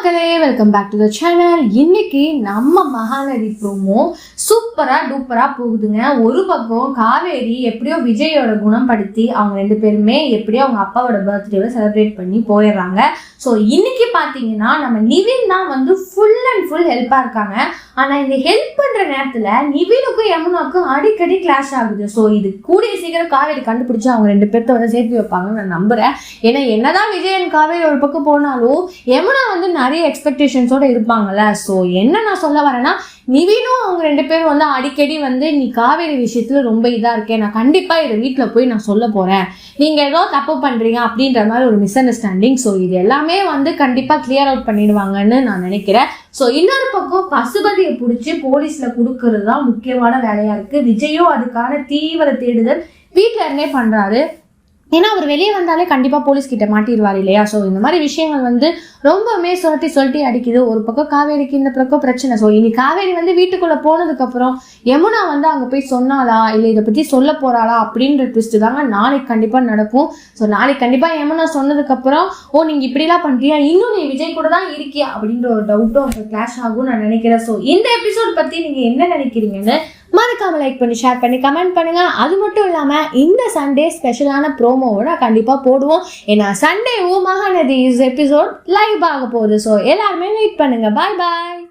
மக்களே, welcome back to the channel. இன்னைக்கு நம்ம மகாநதி ப்ரோமோ சூப்பரா டூப்பரா போகுதுங்க. ஒரு பக்கம் காவேரி எப்படியோ விஜயோட குணப்படுத்தி அவங்க ரெண்டு பேருமே எப்படியோ அவங்க அப்பாவோட பர்த்டேவை செலிப்ரேட் பண்ணி போயிடுறாங்க. ஸோ இன்னைக்கு பார்த்தீங்கன்னா நம்ம நிவின் தான் வந்து ஃபுல் அண்ட் ஃபுல் ஹெல்ப்பாக இருக்காங்க. ஆனால் இந்த ஹெல்ப் பண்ணுற நேரத்தில் நிவினுக்கும் யமுனாக்கும் அடிக்கடி கிளாஷ் ஆகுது. ஸோ இது கூடிய சீக்கிரம் காவேரி கண்டுபிடிச்சி அவங்க ரெண்டு பேர்த்த வந்து சேர்த்து வைப்பாங்கன்னு நான் நம்புகிறேன். ஏன்னா என்னதான் விஜயன் காவேரி ஒரு பக்கம் போனாலும் யமுனா வந்து நிறைய எக்ஸ்பெக்டேஷன்ஸோட இருப்பாங்கல்ல. ஸோ என்ன நான் சொல்ல வரேன்னா, நிவினும் அவங்க ரெண்டு பேரும் வந்து அடிக்கடி வந்து நீ காவேரி விஷயத்துல ரொம்ப இதா இருக்கேன், நான் கண்டிப்பா இதை வீட்டுல போய் நான் சொல்ல போறேன், நீங்க ஏதோ தப்பு பண்றீங்க அப்படின்ற மாதிரி ஒரு மிஸ் அண்டர்ஸ்டாண்டிங். ஸோ இது எல்லாமே வந்து கண்டிப்பா கிளியர் அவுட் பண்ணிடுவாங்கன்னு நான் நினைக்கிறேன். ஸோ இன்னொரு பக்கம் பசுபதியை பிடிச்சி போலீஸ்ல கொடுக்கறது தான் முக்கியமான வேலையா இருக்கு. விஜயும் அதுக்கான தீவிர தேடுதல் வீட்டுல இருந்தே பண்றாரு. ஏன்னா அவர் வெளியே வந்தாலே கண்டிப்பாக போலீஸ் கிட்ட மாட்டிடுவார் இல்லையா. ஸோ இந்த மாதிரி விஷயங்கள் வந்து ரொம்பவுமே சொல்லி அடிக்குது. ஒரு பக்கம் காவேரிக்கு இந்த பக்கம் பிரச்சனை. ஸோ இனி காவேரி வந்து வீட்டுக்குள்ளே போனதுக்கப்புறம் யமுனா வந்து அங்கே போய் சொன்னாலா இல்லை இதை பற்றி சொல்ல போகிறாளா அப்படின்ற ட்விஸ்ட் தாங்க நாளைக்கு கண்டிப்பாக நடக்கும். ஸோ நாளைக்கு கண்டிப்பாக யமுனா சொன்னதுக்கப்புறம் நீங்கள் இப்படிலாம் பண்ணுறியா, இன்னும் நீ விஜய் கூட தான் இருக்கியா அப்படின்ற ஒரு டவுட்டும் அவங்க கிளாஷ் ஆகும்னு நான் நினைக்கிறேன். ஸோ இந்த எபிசோட் பற்றி நீங்கள் என்ன நினைக்கிறீங்கன்னு மறக்காம லைக் பண்ணி ஷேர் பண்ணி கமெண்ட் பண்ணுங்க. அது மட்டும் இல்லாம இந்த சண்டே ஸ்பெஷலான ப்ரோமோவோட கண்டிப்பா போடுவோம். ஏன்னா சண்டேவும் மகாநதி எபிசோட் லைவ் ஆக போகுது. ஸோ எல்லாருமே வெயிட் பண்ணுங்க. பாய் பாய்.